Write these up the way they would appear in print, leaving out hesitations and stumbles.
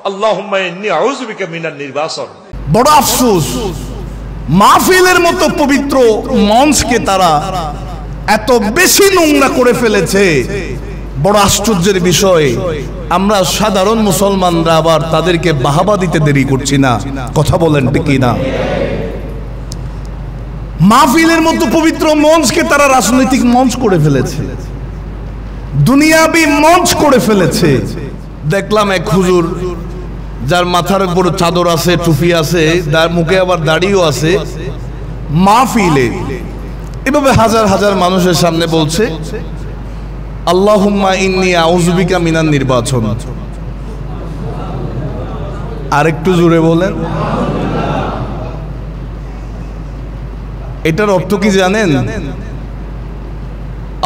আল্লাহুম্মা ইন্নী আউযু বিকা মিনান নির্বাসন। বড় আফসোস, মাহফিলের মতো পবিত্র মঞ্চকে তারা এত বেশি নোংরা করে ফেলেছে। বড় আশ্চর্যের বিষয়, আমরা সাধারণ মুসলমানরা আবার তাদেরকে বাহাবা দিতে দেরি করছি না। কথা বলেন ঠিক না? মাহফিলের মতো পবিত্র মঞ্চকে তারা রাজনৈতিক মঞ্চ করে ফেলেছে, দুনিয়াবি মঞ্চ করে ফেলেছে। দেখলাম এক হুজুর, যার মাথার উপর চাদর আছে, টুপি আছে, তার মুখে আবার দাড়িও আছে, মাহফিলে এভাবে হাজার হাজার মানুষের সামনে বলছে আল্লাহুম্মা ইন্নী আউযু বিকা মিনান নির্বাচন। আরেকটু জোরে বলেন। এটার অর্থ কি জানেন?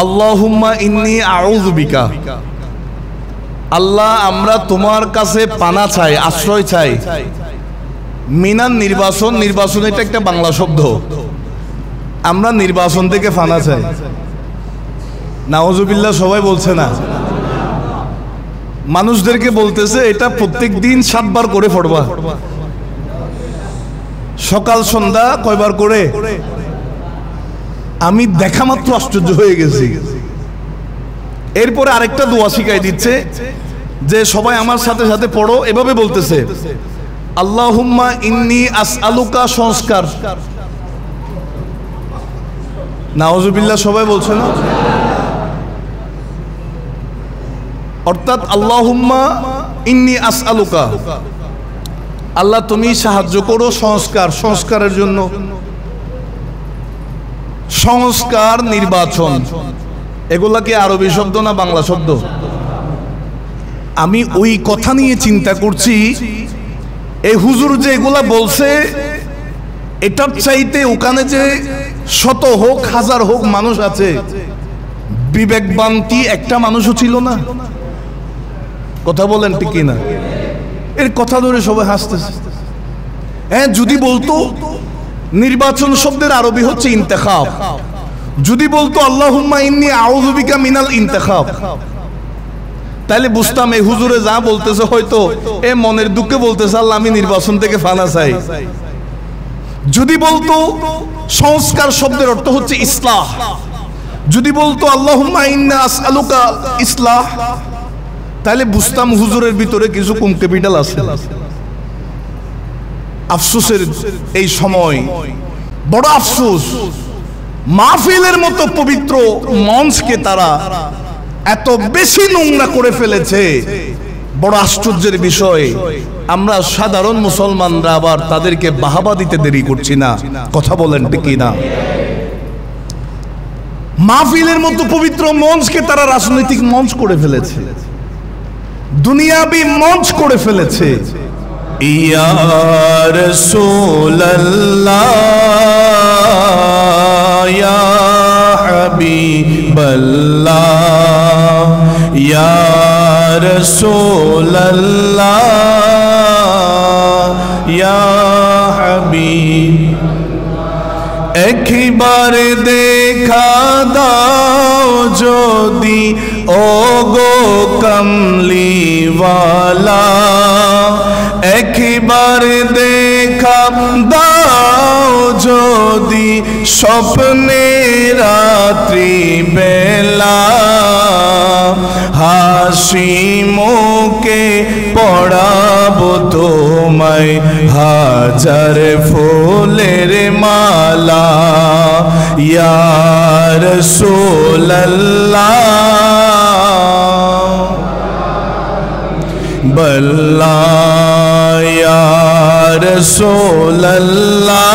আল্লাহুম্মা ইন্নী আউযু বিকা, আল্লাহ আমরা তোমার কাছে পানা চাই, আশ্রয় চাই। মিনান নির্বাচন, নির্বাচন এটা একটা বাংলা শব্দ, আমরা নির্বাচন থেকে পানা চাই। নাউজুবিল্লাহ সবাই বলছে না, মানুষদেরকে বলতেছে এটা প্রত্যেক দিন 7 বার করে পড়বা, সকাল সন্ধ্যা কয়বার করে। আমি দেখা মাত্র আশ্চর্য হয়ে গেছি। এরপরে আরেকটা দোয়া শিখাই দিচ্ছে যে সবাই আমার সাথে সাথে পড়ো, এভাবে বলতেছে আল্লাহুম্মা ইন্নী আসআলুকা সংস্কার। নাউজুবিল্লাহ সবাই বলছে না? অর্থাৎ আল্লাহুম্মা ইন্নী আসআলুকা, আল্লাহ তুমি সাহায্য করো সংস্কার, সংস্কারের জন্য। সংস্কার, নির্বাচন, এগুলা কি আরবি শব্দ না বাংলা শব্দ? আমি ওই কথা নিয়ে চিন্তা করছি, এই হুজুর যে এগুলা বলছে, এটার চাইতে ওখানে যে শত হোক হাজার হোক মানুষ আছে, বিবেকবান কি একটা মানুষও ছিল না? কথা বলেন ঠিক না? এর কথা ধরে সবাই হাসতেছে। হ্যাঁ, যদি বলতো নির্বাচন শব্দের আরবি হচ্ছে ইন্তেখাব, যদি বলতো আল্লাহুম্মা ইন্নী আউযু বিকা মিনাল ইন্তেখাব, তাহলে বুঝতাম এই হুজুরে যা বলতেছে হয়তো এ মনের দুঃখে বলতেছে আল্লাহ আমি নির্বাচন থেকে ফানা চাই। যদি বলতো সংস্কার শব্দের অর্থ হচ্ছে ইসলাহ, যদি বলতো আল্লাহুম্মা ইন্না আসআলুকা ইসলাহ, তাহলে বুঝতাম হুজুরের ভিতরে কিছু কম ক্যাপিটাল আছে। আফসোসের এই সময়, বড় আফসোস, মাহফিলের মতো পবিত্র মঞ্চকে তারা এত বেশি নোংরা করে ফেলেছে। বড় আশ্চর্যের বিষয়, আমরা সাধারণ মুসলমানরা আবার তাদেরকে বাহাবা দিতে দেরি করছি না। কথা বলেন ঠিক না? মাহফিলের মতো পবিত্র মঞ্চকে তারা রাজনৈতিক মঞ্চ করে ফেলেছে, দুনিয়াবি মঞ্চ করে ফেলেছে। ইয়া রাসূলুল্লাহ ইয়া হাবিবাল্লাহ ইয়া রাসূলুল্লাহ ইয়া হাবিব, একবার দেখা দাও যদি ও গো কমলিওয়ালা, একবার দেখা দাও যদি স্বপ্নে রাত্রি বেলা, হাসি মুখে পড়াবো তোমায় হাজার ফুলের মালা, ইয়া রাসূলুল্লাহ বল্লাহ ইয়া রাসূলুল্লাহ,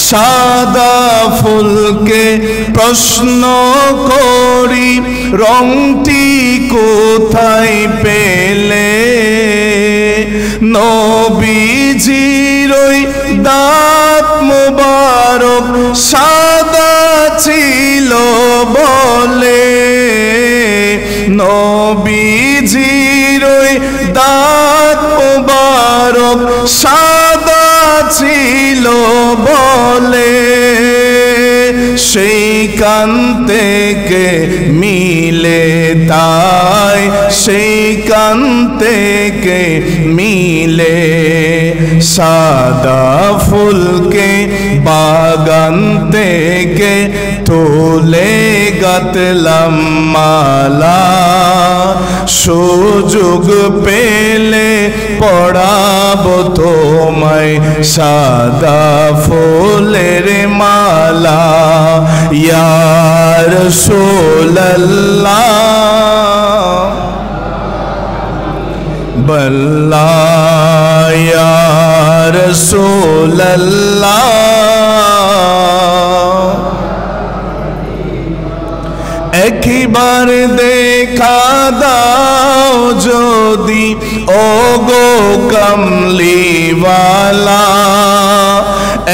সাদা ফুলকে প্রশ্ন করি রংটি কোথায় পেলে, নবীজির ওই দাঁত মুবারক সাদা ছিল বলে, নবীজির ওই দাঁত মুবারক সাদা ছিল বলে, সেই কান থেকে মিলে তাই সেই কান থেকে মিলে সাদা ফুলকে বাগান থেকে তোলে গাতলাম মালা সুযোগ পেলে পড়াবো তোমায় সাদা ফুলের মালা ইয়া রাসূলুল্লাহ বল্লা ইয়া রাসূলুল্লাহ একবার দেখা দাও যদি ওগো কমলিওয়ালা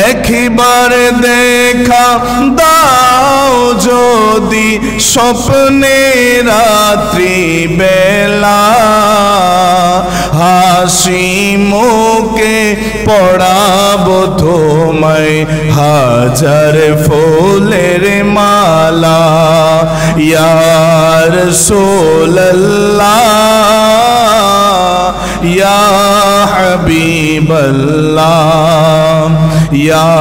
একবার দেখা দাও যদি স্বপ্নে রাত্রি বেলা হাসি মুখে পড়াবো তোমায় হাজার ফুলের মালা ইয়া রাসূলুল্লাহ ইয়া হাবিবাল্লাহ ইয়া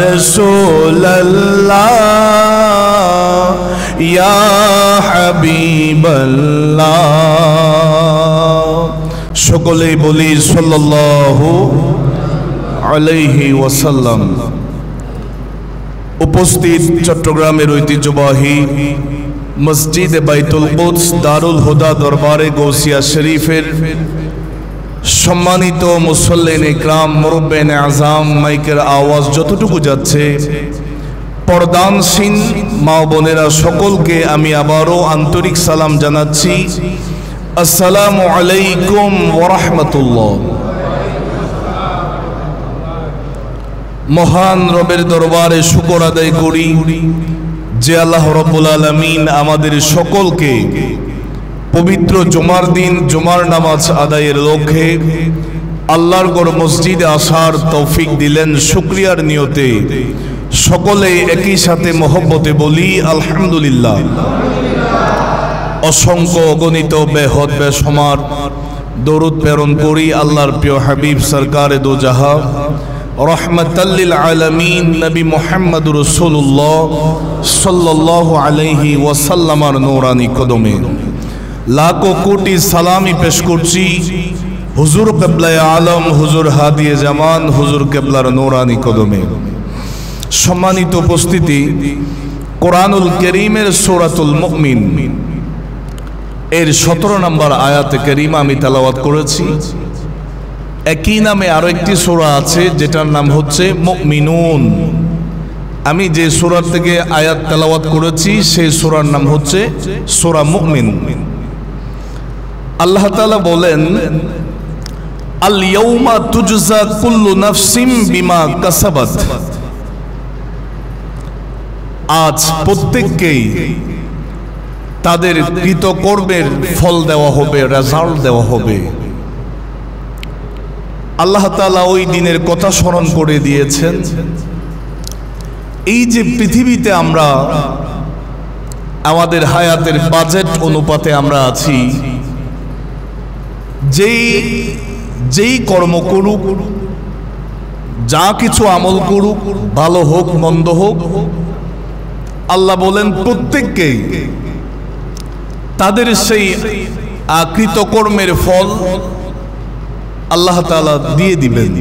রাসূলুল্লাহ ইয়া হাবিবাল্লাহ সকলেই বলি সাল্লাল্লাহু আলাইহি ওয়াসাল্লাম। উপস্থিত চট্টগ্রামের ঐতিহ্যবাহী মসজিদে বাইতুল কুদস দারুল হুদা দরবারে গৌসিয়া শরীফের সম্মানিত মুসল্লিন ইকরাম মুরব্বিন আযম মাইকের আওয়াজ যতটুকু যাচ্ছে পর্দানসীন মা বোনেরা সকলকে আমি আবারও আন্তরিক সালাম জানাচ্ছি। আসসালামু আলাইকুম ওয়া রাহমাতুল্লাহ। মহান রবের দরবারে শুকর আদায় করি যে আল্লাহ রাব্বুল আলামিন আমাদের সকলকে পবিত্র জুমার দিন জুমার নামাজ আদায়ের লক্ষ্যে আল্লাহর ঘর মসজিদে আসার তৌফিক দিলেন। শুকরিয়ার নিয়তে সকলে একই সাথে মহব্বতে বলি আলহামদুলিল্লাহ। অসংখ্য অগণিত বেহদ বেসমার দরুদ প্রেরণ করি আল্লাহর প্রিয় হাবিব সরকারে দো জাহান রহমাতাল্লিল আলামিন নবী মুহাম্মদুর রাসূলুল্লাহ সাল্লাল্লাহু আলাইহি ওয়াসাল্লামের নূরানি কদমে লাখো কোটি সালামি পেশ করছি হুজুর কিবলায়ে আলম হুজুর হাদিয়ে জামান হুজুর কিবলার নূরানি কদমে। সম্মানিত উপস্থিতি, কোরআনুল কারীমের সূরাতুল মুমিন এর 17 নম্বর আয়াতে কারীমা আমি তেলাওয়াত করেছি। একই নামে আরো একটি সূরা আছে যেটার নাম হচ্ছে মুমিনুন। আমি যে সূরা থেকে আয়াত তেলাওয়াত করেছি সেই সূরার নাম হচ্ছে সূরা মুমিন। আল্লাহ তাআলা বলেন আল ইয়াউমা তুজজা কুল্লু নাফসিম বিমা কাসাবাত। আজ প্রত্যেককেই তাদের কৃতকর্মের ফল দেওয়া হবে, রেজাল্ট দেওয়া হবে। আল্লাহ তাআলা ওই দিনের কথা স্মরণ করে দিয়েছেন। এই যে পৃথিবীতে আমরা আমাদের হায়াতের বাজেট অনুপাতে আমরা আছি, যেই কর্ম করুক, যা কিছু আমল করুক, ভালো হোক মন্দ হোক, আল্লাহ বলেন প্রত্যেককেই তাদের সেই কৃতকর্মের ফল আল্লাহ তাআলা দিয়ে দিবেন।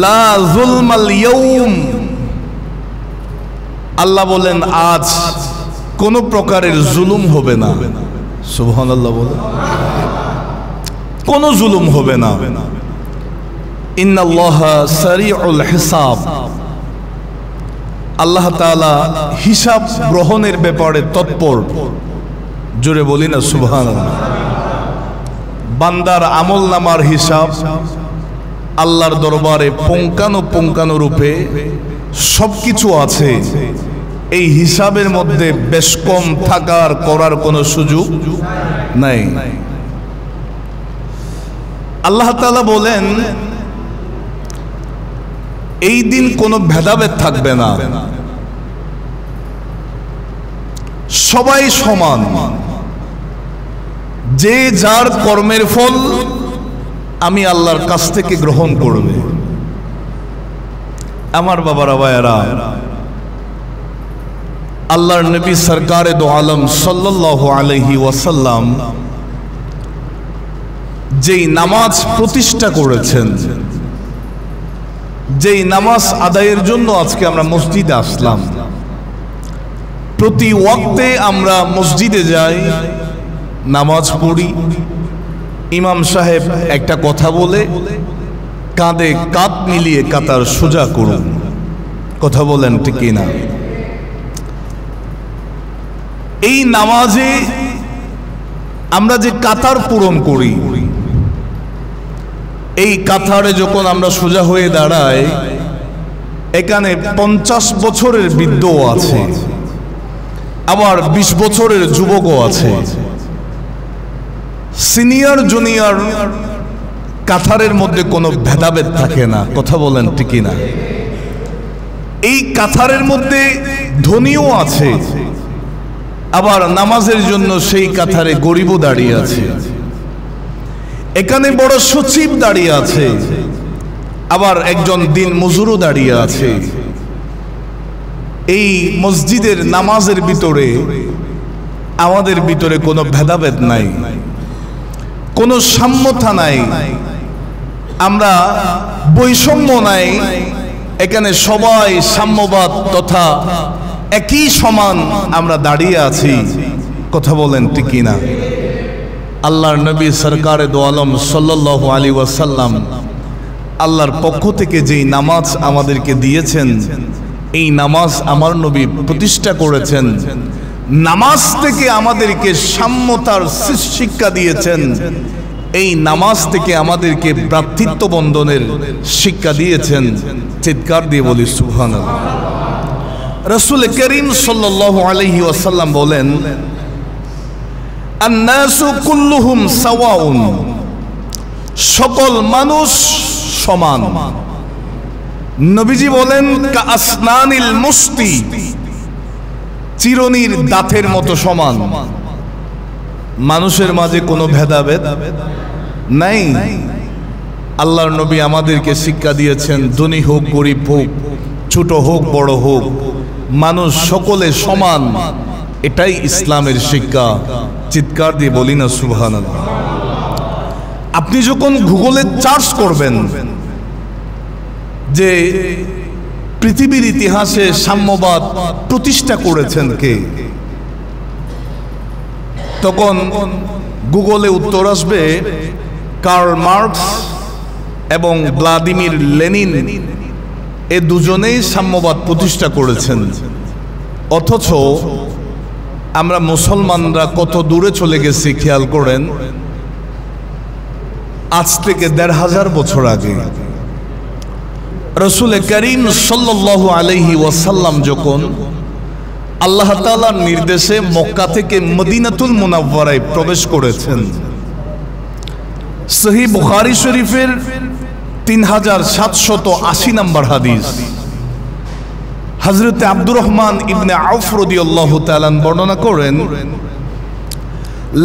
লা যুলমাল ইয়াউম, আল্লাহ বলেন আজ কোন প্রকারের জুলুম হবে না। সুবহানাল্লাহ বলেন কোন জুলুম হবে না। ইন্নাল্লাহা সারিউল হিসাব, আল্লাহ তাআলা হিসাব গ্রহণের ব্যাপারে তৎপর। জোরে বলি না সুবহানাল্লাহ। বান্দার আমলনামার হিসাব আল্লাহর দরবারে পুঙ্খানু রূপে সবকিছু আছে। এই হিসাবের মধ্যে বেশ কম থাকার করার কোনো সুযোগ নাই। আল্লাহ তাআলা বলেন এই দিন কোনো ভেদাভেদ থাকবে না। সবাই সমান, যে যার কর্মের ফল আমি আল্লাহর কাছ থেকে গ্রহণ করবে। আমার বাবারা ভাইয়েরা, আল্লাহর নবী সরকারে দো আলম সাল্লাল্লাহু আলাইহি ওয়াসাল্লাম যেই নামাজ প্রতিষ্ঠা করেছেন, যেই নামাজ আদায়ের জন্য আজকে আমরা মসজিদে আসলাম, প্রতি ওয়াক্তে আমরা মসজিদে যাই, নামাজ পড়ি, ইমাম সাহেব একটা কথা বলে কাঁধে কাঁধ মিলিয়ে কাতার সোজা করুন। কথা বলেন ঠিক না? এই নামাজে আমরা যে কাতার পূরণ করি, এই কাতারে যখন আমরা সোজা হয়ে দাঁড়াই, এখানে 50 বছরের বৃদ্ধও আছে, আবার 20 বছরের যুবকও আছে। সিনিয়র জুনিয়র কাতারের মধ্যে কোনো ভেদাভেদ থাকে না। কথা বলেন ঠিক না? এই কাতারের মধ্যে ধনীও আছে, আবার নামাজের জন্য সেই কাতারে গরিবও দাঁড়িয়ে আছে। এখানে বড় সচিব দাঁড়িয়ে আছে, আবার একজন দিন মজুরও দাঁড়িয়ে আছে। এই মসজিদের নামাজের ভিতরে আমাদের ভিতরে কোনো ভেদাভেদ নাই, কোনো সাম্যতা নাই, আমরা বৈষম্য নাই। এখানে সবাই সাম্যবাদ তথা একই সমান আমরা দাঁড়িয়ে আছি। কথা বলেন ঠিক না? আল্লাহর নবী সরকারে দো আলম সাল্লাল্লাহু আলাইহি ওয়াসাল্লাম আল্লাহর পক্ষ থেকে যেই নামাজ আমাদেরকে দিয়েছেন, এই নামাজ আমার নবী প্রতিষ্ঠা করেছেন। নামাজ থেকে আমাদেরকে সাম্যতার শিক্ষা দিয়েছেন, এই নামাজ থেকে আমাদেরকে ভ্রাতৃত্ব বন্ধনের শিক্ষা দিয়েছেন। চিৎকার দিয়ে বলি সুবহানাল্লাহ। রাসূল করিম সাল্লাল্লাহু আলাইহি ওয়াসাল্লাম বলেন, আন-নাসু কুল্লুহুম সাওয়াউন, সকল মানুষ সমান। নবীজি বলেন, কা আসনানিল মুস্তি, চিরুনির দাঁতের মতো সমান। মানুষের মাঝে কোনো ভেদাভেদ নাই। আল্লাহর নবী আমাদেরকে শিক্ষা দিয়েছেন, ধনী হোক গরিব হোক, ছোট হোক বড় হোক, মানুষ সকলে সমান। এটাই ইসলামের শিক্ষা। চিৎকার দিয়ে বলি না সুবহানাল্লাহ। আপনি যখন গুগলে সার্চ করবেন যে পৃথিবীর ইতিহাসে সাম্যবাদ প্রতিষ্ঠা করেছেন কে, তখন গুগলে উত্তর আসবে কার্ল মার্কস এবং ভ্লাদিমির লেনিন। এ দুজনেই সাম্যবাদ প্রতিষ্ঠা করেছেন। অথচ আমরা মুসলমানরা কত দূরে চলে গেছি খেয়াল করেন। আজ থেকে ১৫০০ বছর আগে রাসূল করিম সাল্লাল্লাহু আলাইহি ওয়াসাল্লাম যখন আল্লাহ তাআলার নির্দেশে মক্কা থেকে মদিনাতুল মুনাওয়ারায় প্রবেশ করেছেন, সহিহ বুখারী শরীফের 3780 নম্বর হাদিস, হযরত আব্দুর রহমান ইবনে আউফ রাদিয়াল্লাহু তাআলা বর্ণনা করেন,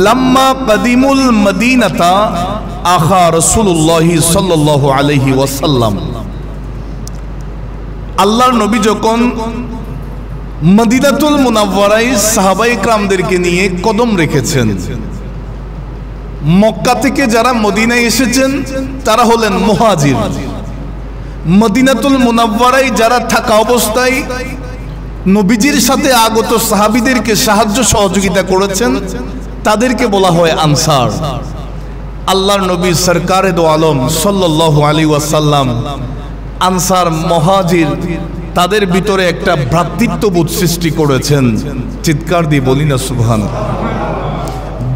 লাম্মা কাদিমুল মদিনাতা আখা রাসূলুল্লাহ সাল্লাল্লাহু আলাইহি ওয়াসাল্লাম, আল্লাহর নবী যখন মদিনাতুল মুনাওয়ারায় সাহাবায়ে কেরামদেরকে নিয়ে কদম রেখেছেন, মক্কা থেকে যারা মদিনায় এসেছেন তারা হলেন মুহাজির, মদিনাতুল মুনাওয়ারায় যারা থাকা অবস্থায় নবীজির সাথে আগত সাহাবীদেরকে সাহায্য সহযোগিতা করেছেন তাদেরকে বলা হয় আনসার। আল্লাহর নবী সরকারে দো আলম সাল্লাল্লাহু আলাইহি ওয়াসাল্লাম আনসার মুহাজির তাদের ভিতরে একটা ভ্রাতৃত্ববোধ সৃষ্টি করেছেন। চিৎকার দিয়ে বলি না সুবহানাল্লাহ।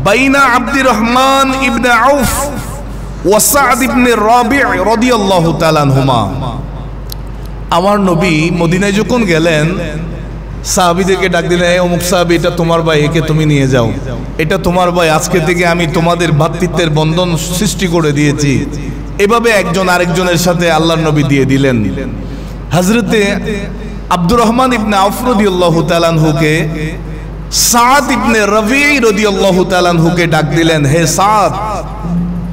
বাইনা আব্দুর রহমান ইবনে আউফ ওয়া সাদ ইবনে রাবি' রাদিয়াল্লাহু তাআলা আনহুমা, আমার নবী মদিনায় যখন গেলেন সাহাবীদেরকে ডাক দিলেন, অমুক সাহাবী, এটা তোমার ভাই, একে তুমি নিয়ে যাও, এটা তোমার ভাই, আজকে থেকে আমি তোমাদের ভ্রাতৃত্বের বন্ধন সৃষ্টি করে দিয়েছি। এভাবে একজন আরেকজনের সাথে আল্লাহর নবী দিয়ে দিলেন। হযরতে আব্দুর রহমান ইবনে আউফ রাদিয়াল্লাহু তাআলা আনহুকে সাদ ইবনে রবি রাদিয়াল্লাহু তাআলা আনহুকে ডাক দিলেন, হে সাদ,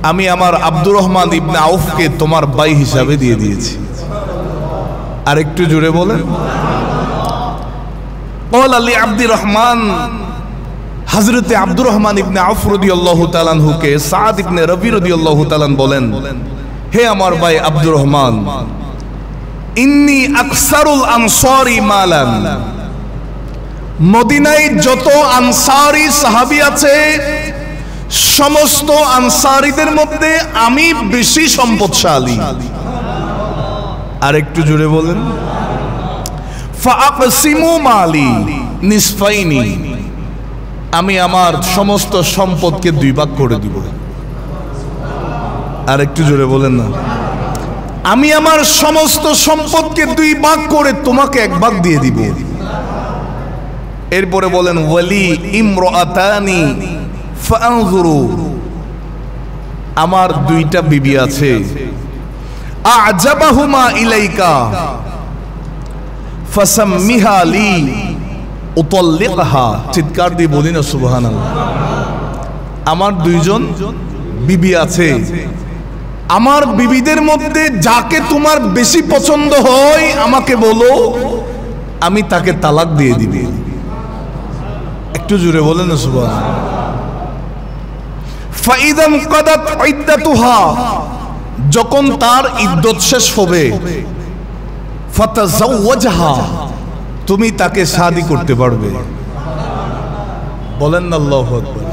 আমি আমার আব্দুর রহমান ইবনে আউফকে তোমার ভাই হিসাবে দিয়ে দিয়েছি। আর একটু জোরে বলেন। ক্বালা লি আব্দুর রহমান, হযরতে আব্দুর রহমান ইবনে আউফ রাদিয়াল্লাহু তাআলা আনহুকে সাদ ইবনে রবি রাদিয়াল্লাহু তাআলা বলেন, হে আমার ভাই আব্দুর রহমান, ইন্নী আকসারুল আনসারি মালান, মদিনায় যত আনসারী সাহাবী আছে সমস্ত আনসারীদের মধ্যে আমি বেশি সম্পদশালী। আর একটু জোরে বলেন। ফাআকসিমু মালি নিসফাইনি, আমি আমার সমস্ত সম্পদকে দুই ভাগ করে দিব। আর একটু জোরে বলেন না। আমি আমার সমস্ত সম্পদকে দুই ভাগ করে তোমাকে এক ভাগ দিয়ে দিব। এরপরে বলেন, ওয়ালি ইমরাতানি ফানজুরু, আমার দুইটা বিবি আছে, আ'জাবাহুমা ইলাইকা ফাসাম্মিহা লি উতাল্লিকহা। চিৎকার দিয়ে বলি না সুবহানাল্লাহ। আমার দুইজন বিবি আছে, আমার বিবিদের মধ্যে যাকে তোমার বেশি পছন্দ হয় আমাকে বলো, আমি তাকে তালাক দিয়ে দিবি। একটু জোরে বলেন না সুবহানাল্লাহ। ফাইদাম কাদাত ইদ্দাতুহা, যখন তার ইদ্দত শেষ হবে, ফাতাজাওয়াজহা, তুমি তাকে শাদী করতে পারবে। বলেন না আল্লাহু আকবার।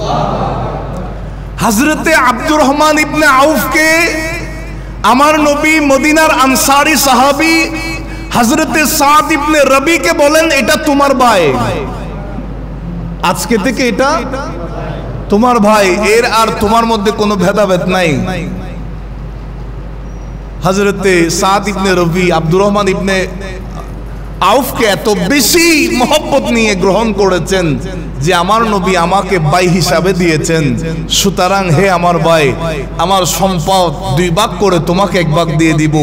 হযরতে আব্দুর রহমান ইবনে আউফকে আমার নবী মদিনার আনসারী সাহাবী হযরতে সাদ ইবনে রবিকে বলেন, এটা তোমার ভাই, আজকে থেকে এটা তোমার ভাই, এর আর তোমার মধ্যে কোনো ভেদাভেদ নাই। হযরতে সাদ ইবনে রবি আব্দুর রহমান ইবনে আউফকে এত বেশি মহব্বত নিয়ে গ্রহণ করেছেন যে আমার নবী আমাকে ভাই হিসাবে দিয়েছেন, সুতরাং হে আমার ভাই, আমার সম্পদ দুই ভাগ করে তোমাকে এক ভাগ দিয়ে দিব।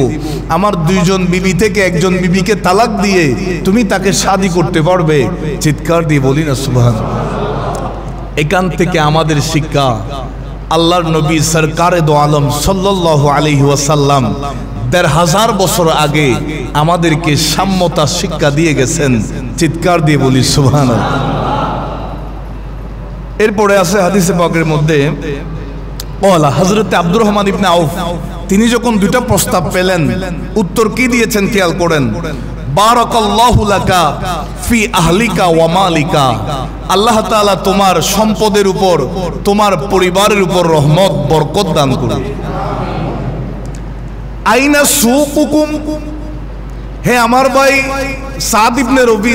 আমার দুইজন বিবি থেকে একজন বিবিকে তালাক দিয়ে তুমি তাকে শাদী করতে পারবে। চিৎকার দিয়ে বলি না সুবহানাল্লাহ। এখান থেকে আমাদের শিক্ষা, আল্লাহর নবী সরকারে দো আলম সাল্লাল্লাহু আলাইহি ওয়াসাল্লাম ১৫০০ বছর আগে আমাদেরকে সাম্যতা শিক্ষা দিয়ে গেছেন। চিৎকার দিয়ে বলি সুবহানাল্লাহ। এরপরে আছে হাদিসে পাকের মধ্যে, ওয়ালা হযরতে আব্দুর রহমান ইবনে আউফ তিনি যখন দুইটা প্রস্তাব পেলেন, উত্তর কি দিয়েছেন খেয়াল করেন। বারাকাল্লাহু লাকা ফি আহলিকা ওয়া মালিকা, আল্লাহ তাআলা তোমার সম্পদের উপর, তোমার পরিবারের উপর রহমত বরকত দান করুন। আইনা সুকুকুম, হে আমার ভাই সাদ ইবনে রবি,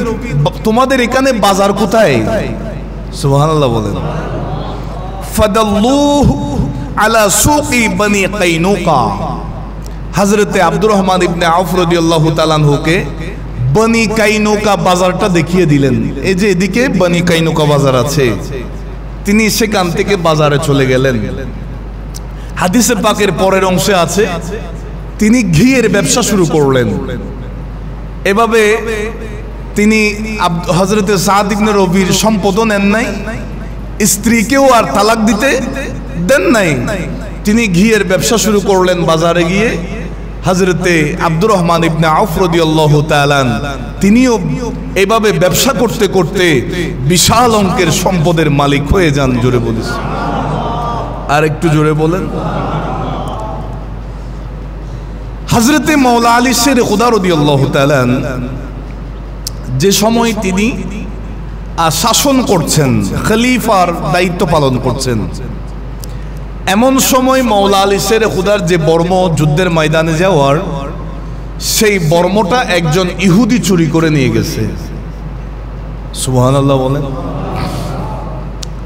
তোমাদের এখানে বাজার কোথায়? সুবহানাল্লাহ বলেন। ফাদাল্লুহু আলা সুকি বনি কাইনুকা, হযরতে আব্দুর রহমান ইবনে আউফ রাদিয়াল্লাহু তাআলা আনহুকে বনি কাইনুকা বাজারটা দেখিয়ে দিলেন। এই যে এদিকে বনি কাইনুকা বাজার আছে, তিনি সেখান থেকে বাজারে চলে গেলেন। হাদিসে পাকের পরের অংশে আছে, তিনি ঘিয়ের ব্যবসা শুরু করলেন। এভাবে তিনি হযরতে সাদ ইবনে রবির সম্পদও নেন নাই, স্ত্রীকেও আর তালাক দিতে দেন নাই। তিনি ঘিয়ের ব্যবসা শুরু করলেন বাজারে গিয়ে। হযরতে আব্দুর রহমান ইবনে আউফ রাদিয়াল্লাহু তাআলা তিনিও এভাবে ব্যবসা করতে করতে বিশাল অঙ্কের সম্পদের মালিক হয়ে যান। জোরে বলিস, আর একটু জোরে বলেন। হযরতে মাওলা আলী শের খুদা রাদিয়াল্লাহু তাআলা যে সময় তিনি শাসন করছেন, খলিফার দায়িত্ব পালন করছেন, এমন সময় মাওলা আলী শের খুদার যে বর্ম যুদ্ধের ময়দানে যাওয়ার, সেই বর্মটা একজন ইহুদি চুরি করে নিয়ে গেছে। সুবহানাল্লাহ বলেন।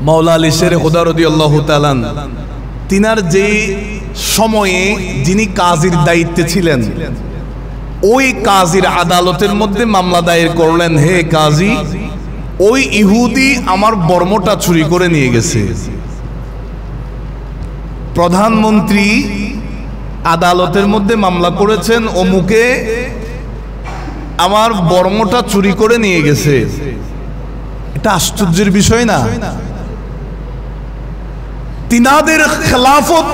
মাওলা আলী শের খুদা রাদিয়াল্লাহু তাআলা তিনার যে সময়ে যিনি কাজীর দায়িত্বে ছিলেন, ওই কাজীর আদালতের মধ্যে মামলা দায়ের করলেন, হে কাজী, ওই ইহুদি আমার বর্মটা চুরি করে নিয়ে গেছে। প্রধানমন্ত্রী আদালতের মধ্যে মামলা করেছেন, অমুকে আমার বর্মটা চুরি করে নিয়ে গেছে। এটা আশ্চর্যের বিষয় না? তিনাদের খেলাফত,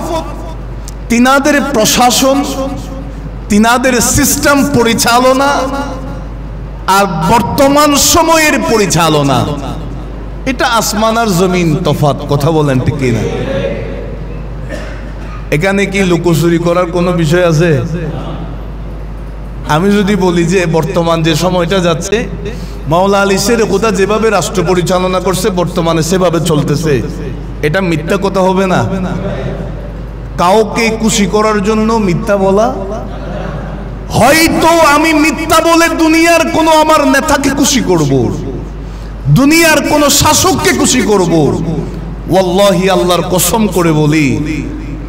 তিনাদের প্রশাসন, তিনাদের সিস্টেম পরিচালনা আর বর্তমান সময়ের পরিচালনা, এটা আসমান আর জমিন তফাৎ। কথা বলেন ঠিক কিনা? এখানে কি লুকোচুরি করার কোনো বিষয় আছে? আমি যদি বলি যে বর্তমান যে সময়টা যাচ্ছে, মাওলা আলী শের খুদা যেভাবে রাষ্ট্র পরিচালনা করছে বর্তমানে সেভাবে চলতেছে, এটা মিথ্যা কথা হবে না? কাউকে খুশি করার জন্য মিথ্যা বলা, হয়তো আমি মিথ্যা বলে দুনিয়ার কোনো আমার নেতাকে খুশি করব, দুনিয়ার কোন শাসককে খুশি করব, ওয়াল্লাহি আল্লাহর কসম করে বলি,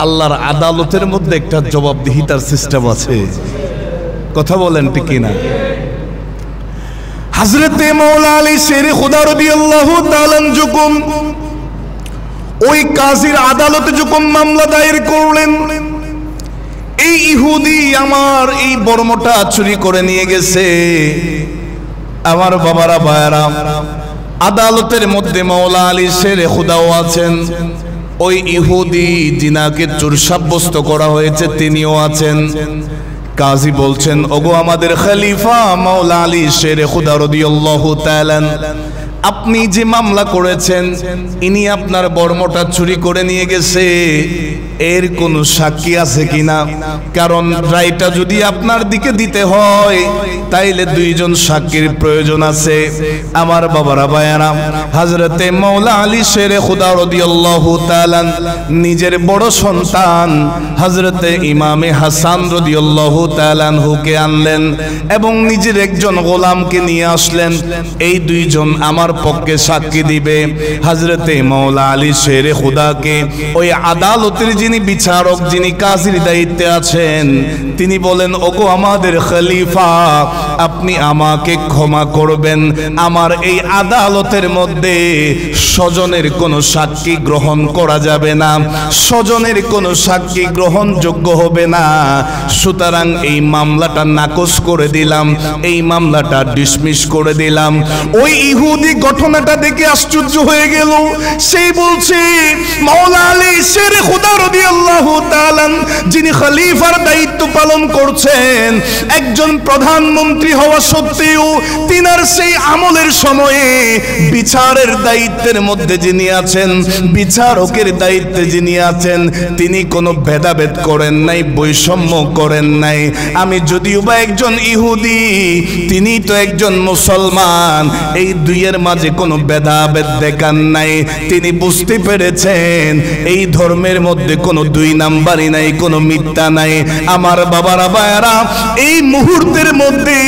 আল্লাহর আদালতের মধ্যে একটা জবাবদিহিতার সিস্টেম আছে। কথা বলেন ঠিক কিনা? হযরতে মাওলা আলী শেরে খুদা রাদিয়াল্লাহু তাআলা যখন ওই কাজীর আদালতে যখন মামলা দায়ের করলেন, এই ইহুদি আমার এই বর্মটা চুরি করে নিয়ে গেছে, আমার বাবারা ভাইরা, আদালতের মধ্যে মাওলা আলী শেরে খুদাও আছেন, ওই ইহুদি জিনাকে চোর সাব্যস্ত করা হয়েছে তিনিও আছেন। কাজী বলছেন, ওগো আমাদের খলিফা মাওলা আলী শেরে খুদা রাদিয়াল্লাহু তাআলা, আপনি যে মামলা করেছেন ইনি আপনার বর্মটা চুরি করে নিয়ে গেছে, এর কোন সাক্ষী আছে কিনা? কারণ রায়টা যদি আপনার দিকে দিতে হয় তাইলে দুইজন সাক্ষীর প্রয়োজন আছে। আমার বাবারা ভাইয়ারা, হযরতে মাওলা আলী শেরে খুদা রাদিয়াল্লাহু তাআলা নিজের বড় সন্তান হযরতে ইমামে হাসান রাদিয়াল্লাহু তাআলা হুকে আনলেন এবং নিজের একজন গোলামকে নিয়ে আসলেন। এই দুইজন আমার পক্ষে সাক্ষী দিবে। হযরতে মাওলা আলী শেরে খুদাকে ওই আদালতের যিনি বিচারক, যিনি কাজীর দায়িত্বে আছেন, তিনি বলেন, ওগো আমাদের খলিফা, আপনি আমাকে ক্ষমা করবেন, আমার এই আদালতের মধ্যে স্বজনের কোনো সাক্ষী গ্রহণ করা যাবে না, স্বজনের কোনো সাক্ষী গ্রহণযোগ্য হবে না, সুতরাং এই মামলাটা নাকচ করে দিলাম, এই মামলাটা ডিসমিস করে দিলাম। ওই ইহুদি ঘটনাটা দেখে আশ্চর্য হয়ে গেল। সেই বলছে, মাওলা আলী শেরে খুদা রাদিয়াল্লাহু তাআলা যিনি খলিফার দায়িত্ব পালন করছেন, একজন প্রধানমন্ত্রী হওয়া সত্ত্বেও তিনার সেই আমলের সময়ে বিচারের দায়িত্বের মধ্যে যিনি আছেন, বিচারকের দায়িত্বে যিনি আছেন, তিনি কোনো ভেদাভেদ করেন নাই, বৈষম্য করেন নাই। আমি যদিও বা একজন ইহুদি, তিনি তো একজন মুসলমান, এই দুইয়ের মাঝে কোনো ভেদাভেদ দেখান নাই। তিনি বুঝতে পেরেছেন এই ধর্মের মধ্যে কোনো দুই নাম্বারই নাই, কোনো মিথ্যা নাই। আমার বাবারা ভাইয়ারা, এই মুহূর্তের মধ্যে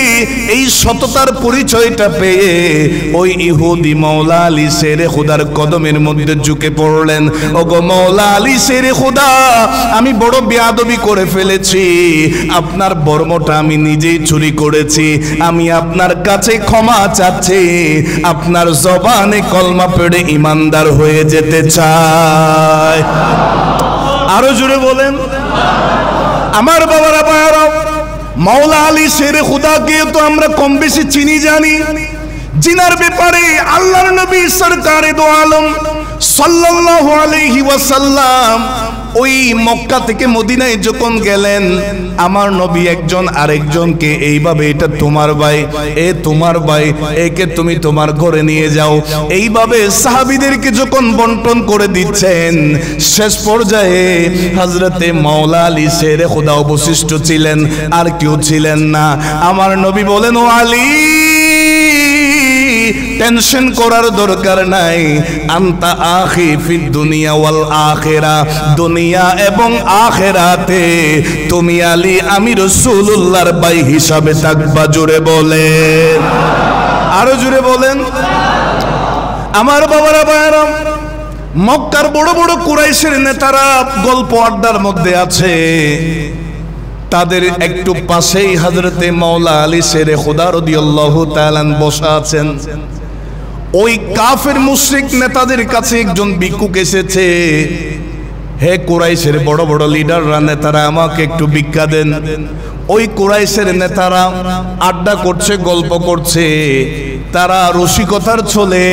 এই সততার পরিচয়টা পেয়ে ওই ইহুদি মাওলা আলী শেরে খুদার কদমের মধ্যে ঝুঁকে পড়লেন। ওগো মাওলা আলী শেরে খুদা, আমি বড় বেয়াদবি করে ফেলেছি, আপনার বর্মটা আমি নিজেই চুরি করেছি, আমি আপনার কাছে ক্ষমা চাচ্ছি, আপনার জবানে কলমা পড়ে ইমানদার হয়ে যেতে চাই। আরো জোরে বলেন। আমার বাবারা ভাইয়ারা, মাওলা আলী শেরে খুদাকে তো আমরা কম বেশি চিনি জানি, জিনার ব্যাপারে আল্লাহর নবী সরকারে দো আলম সাল্লাল্লাহু আলাইহি ওয়াসাল্লাম ওই মক্কা থেকে মদিনায় যখন গেলেন, আমার নবী একজন আরেকজনকে এইভাবে, এটা তোমার ভাই, এ তোমার ভাই, একে তুমি তোমার ঘরে নিয়ে যাও, এইভাবে সাহাবীদেরকে যখন বন্টন করে দিচ্ছেন, শেষ পর্যায়ে হযরতে মাওলা আলী শেরে খুদা অবশিষ্ট ছিলেন, আর কেউ ছিলেন না। আমার নবী বলেন, ও আলী, টেনশন করার দরকার নাই, আনতা আখি ফিদ দুনিয়া ওয়াল আখিরা, দুনিয়া এবং আখিরাতে তুমি আলী আমি রাসূলুল্লাহর ভাই হিসাবে থাকবা। জোরে বলেন, আরো জোরে বলেন। আমার বাবারা ভাইরা, মক্কার বড় বড় কুরাইশের নেতারা গল্প আড্ডার মধ্যে আছে, তাদের একটু পাশেই হযরতে মাওলা আলী শেরে খুদা রাদিয়াল্লাহু তাআলা বসা আছেন। ওই কাফের মুশরিক নেতাদের কাছে একজন ভিক্ষুক এসেছে, হে কুরাইশের বড় বড় লিডাররা, নেতারা, আমাকে একটু ভিক্ষা দেন। ওই কুরাইশের নেতারা আড্ডা করছে, গল্প করছে। তারা রসিকতার ছলে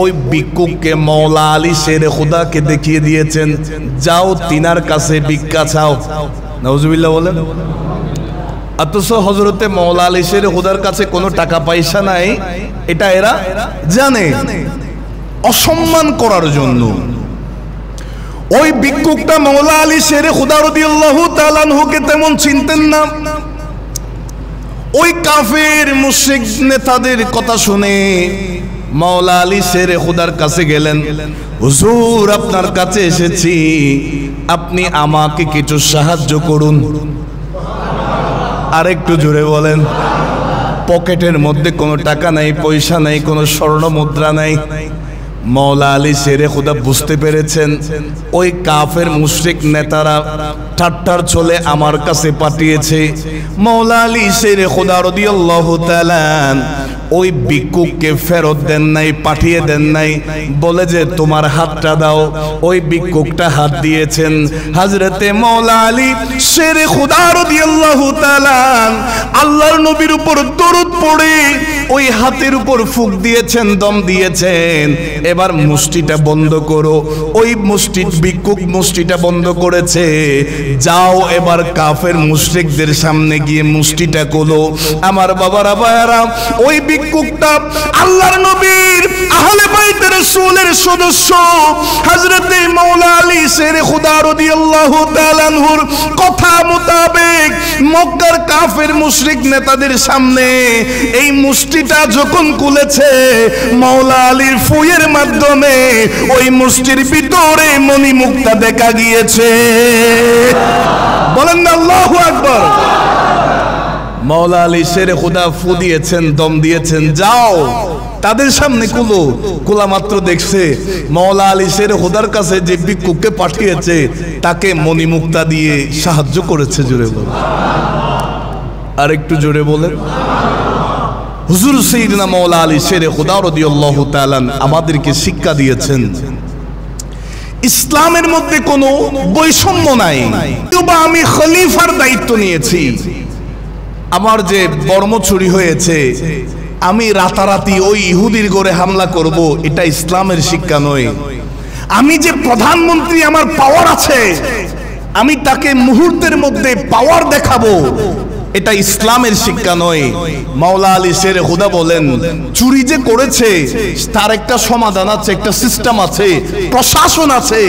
ওই ভিক্ষুককে মওলা আলী শেরে খুদাকে দেখিয়ে দিয়েছেন, যাও তিনার কাছে ভিক্ষা চাও। নাউজুবিল্লাহ বলেন। অথচ হযরতে মওলা আলী শেরে খুদার কাছে কোনো টাকা পয়সা নাই, এটা এরা জানে। অসম্মান করার জন্য ওই ভিক্ষুকটা মওলা আলী শেরে খুদা রাদিয়াল্লাহু তাআলা আনহুকে তেমন চিনতেন না। ওই কাফের মুশরিক নেতাদের কথা শুনে মওলা আলী শেরে খুদার কাছে গেলেন, হুজুর আপনার কাছে এসেছি, আপনি আমাকে কিছু সাহায্য করুন। আর একটু জোরে বলেন। পকেটের মধ্যে কোনো টাকা নাই, পয়সা নাই, কোনো স্বর্ণ মুদ্রা নাই। মওলা আলী শেরে খুদা বুঝতে পেরেছেন ওই কাফের মুশরিক নেতারা ঠাট্টার চলে আমার কাছে পাঠিয়েছে। মওলা আলী শেরে খুদা রাদিয়াল্লাহু তাআলা ওই ভিক্ষুককে ফেরত দেন নাই, পাঠিয়ে দেন নাই, বলে যে তোমার হাতটা দাও। ওই ভিক্ষুকটা হাত দিয়েছেন। হযরতে মওলা আলী শেরে খুদা রাদিয়াল্লাহু তাআলা আল্লাহর নবীর উপর দরুদ পড়ে ওই হাতের উপর ফুঁক দিয়েছেন, দম দিয়েছেন। এবার মুষ্টিটা বন্ধ করো। ওই ভিক্ষুক মুষ্টিটা বন্ধ করেছে। যাও এবার কাফের মুশরিকদের সামনে গিয়ে মুষ্টিটা খোলো। আমার বাবারা ভাইয়ারা, ওই ভিক্ষুকটা আল্লাহর নবীর আহলে বাইত রাসূলের সদস্য হযরতে মাওলা আলী শেরে খুদা রাদিয়াল্লাহু তাআলা আনহুর কথা মোতাবেক মক্কার কাফের মুশরিক নেতাদের সামনে এই মুষ্টিটা যখন খুলেছে, মাওলা আলীর ফুয়ের মাধ্যমে ওই মুষ্টির ভিতরে মণিমুক্তা দেখা গিয়েছে। বলেন না আল্লাহু আকবার। মাওলা আলী শেরে খুদা ফু দিয়েছেন, দম দিয়েছেন, যাও তাদের সামনে কুলো। কুলা মাত্র দেখছে মাওলা আলী শেরে খুদার কাছে যে ভিক্ষুককে পাঠিয়েছে তাকে মণিমুক্তা দিয়ে সাহায্য করেছে। জোরে বলেন। আর একটু জোরে বলেন। হুজুর সাইয়েদনা মাওলা আলী শেরে খুদা রাদিয়াল্লাহু তাআলা আমাদেরকে শিক্ষা দিয়েছেন ইসলামের মধ্যে কোনো বৈষম্য নাই। আমি খলিফার দায়িত্ব নিয়েছি, আমার যে বর্ম চুরি হয়েছে, আমি রাতারাতি ওই ইহুদির ঘরে হামলা করব, এটা ইসলামের শিক্ষা নয়। আমি যে প্রধানমন্ত্রী, আমার পাওয়ার আছে, আমি তাকে মুহূর্তের মধ্যে পাওয়ার দেখাবো, এটা ইসলামের শিক্ষা নয়। মাওলা আলী শেরে খুদা বলেন, চুরি যে করেছে তার একটা সমাধান আছে, একটা সিস্টেম আছে, প্রশাসন আছে।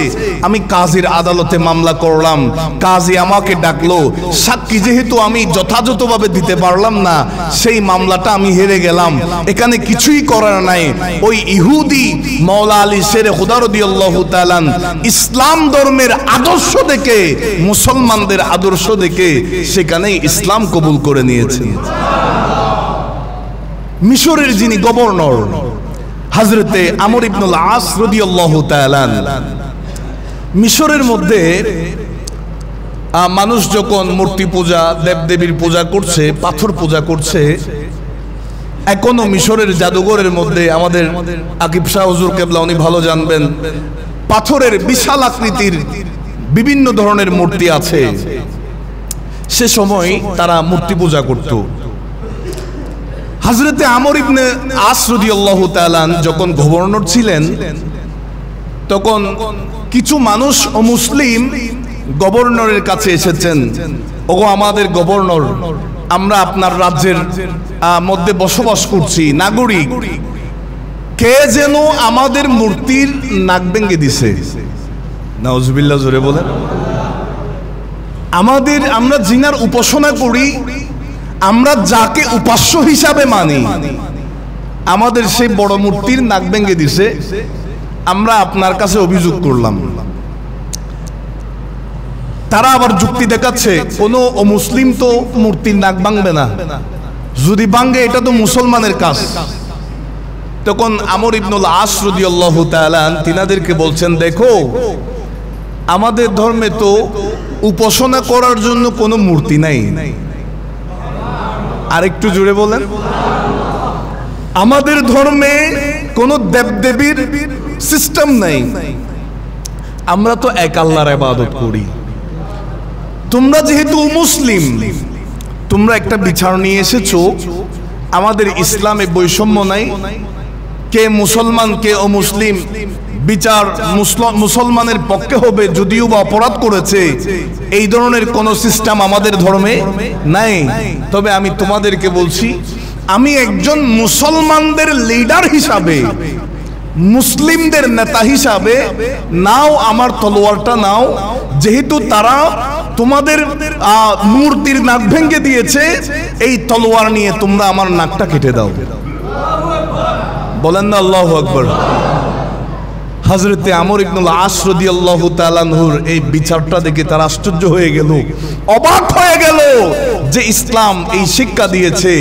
আমি কাজীর আদালতে মামলা করলাম, কাজী আমাকে ডাকলো, সাক্ষী যেহেতু আমি যথাযথভাবে দিতে পারলাম না, সেই মামলাটা আমি হেরে গেলাম। এখানে কিছুই করার নাই। ওই ইহুদি মাওলা আলী শেরে খুদা রাদিয়াল্লাহু তাআলা ইসলাম ধর্মের আদর্শ দেখে, মুসলমানদের আদর্শ দেখে সেখানে ইসলাম কবুল করে নিয়েছেন। মিশরের যিনি গভর্নর হযরতে আমর ইবনুল আস রাদিয়াল্লাহু তাআলা, মিশরের মধ্যে মানুষ যখন মূর্তি পূজা, দেবদেবীর পূজা করছে, পাথর পূজা করছে, এখনো মিশরের জাদুঘরের মধ্যে আমাদের আকিব শাহ হুজুর কেবলা উনি ভালো জানবেন, পাথরের বিশাল আকৃতির বিভিন্ন ধরনের মূর্তি আছে। সে সময় তারা মূর্তি পূজা করত। হযরতে আমর ইবনে আস রাদিয়াল্লাহু তাআলা যখন গভর্নর ছিলেন, তখন কিছু মানুষ অমুসলিম গভর্নরের কাছে এসেছেন, ওগো আমাদের গভর্নর, আমরা আপনার রাজ্যের মধ্যে বসবাস করছি, নাগরিক, কে যেন আমাদের মূর্তির নাক ভেঙে দিছে। নাউজুবিল্লাহ, জোরে বলেন। আমরা জিনার উপাসনা করি, আমরা যাকে উপাস্য হিসাবে মানি, আমাদের সেই বড় মূর্তির নাক ভেঙে দিছে, আমরা আপনার কাছে অভিযোগ করলাম। তারা আবার যুক্তি দেখাচ্ছে, কোনো অমুসলিম তো মূর্তির নাক ভাঙবে না, যদি ভাঙে এটা তো মুসলমানের কাজ। তখন আমর ইবনুল আস রাদিয়াল্লাহু তাআলা তিনাদেরকে বলছেন, দেখো আমাদের ধর্মে তো উপাসনা করার জন্য কোনো মূর্তি নাই। আরেকটু জোরে বলেন। আমাদের ধর্মে কোনো দেবদেবীর সিস্টেম নাই, আমরা তো এক আল্লাহর ইবাদত করি। তোমরা যেহেতু মুসলিম, তোমরা একটা বিচার নিয়ে এসেছো, আমাদের ইসলামে বৈষম্য নাই, কে মুসলমান কে অমুসলিম, বিচার মুসলমানের পক্ষে হবে যদিও বা অপরাধ করেছে, এই ধরনের কোন সিস্টেম আমাদের ধর্মে নাই। তবে আমি তোমাদেরকে বলছি, আমি একজন মুসলমানদের লিডার হিসাবে, মুসলিমদের নেতা হিসাবে নাও আমার তলোয়ারটা নাও, যেহেতু তারা তোমাদের মূর্তির নাক ভেঙে দিয়েছে, এই তলোয়ার নিয়ে তোমরা আমার নাকটা কেটে দাও। বলেন না আল্লাহু আকবার। হযরতে আমর ইবনুল আস রাদিয়াল্লাহু তাআলা আনহুর এই বিচারটা দেখে তারা আশ্চর্য হয়ে গেল, অবাক হয়ে গেল যে ইসলাম এই শিক্ষা দিয়েছে।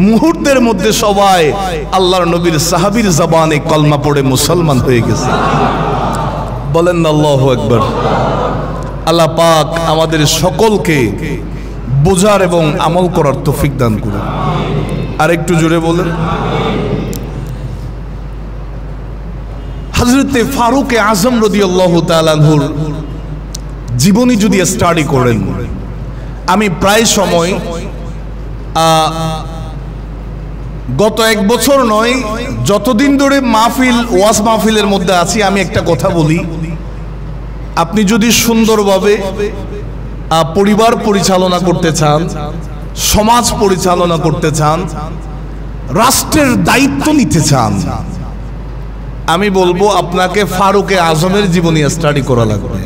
মুহূর্তের মধ্যে সবাই আল্লাহর নবীর সাহাবীর জবানে কলমা পড়ে মুসলমান হয়ে গেছে। বলেন না আল্লাহু আকবার। আল্লাহ পাক আমাদের সকলকে বোঝার এবং আমল করার তৌফিক দান করুন। আর একটু জোরে বলেন। হযরতে ফারুক আজম রাদিয়াল্লাহু তাআলা আনহুর জীবনী যদি স্টাডি করেন, আমি প্রায় সময় গত এক বছর নয়, যতদিন ধরে মাহফিল ওয়াজ মাহফিলের মধ্যে আছি, আমি একটা কথা বলি, আপনি যদি সুন্দরভাবে পরিবার পরিচালনা করতে চান, সমাজ পরিচালনা করতে চান, রাষ্ট্রের দায়িত্ব নিতে চান, আমি বলবো আপনাকে ফারুকে আজমের জীবনী স্টাডি করা লাগবে।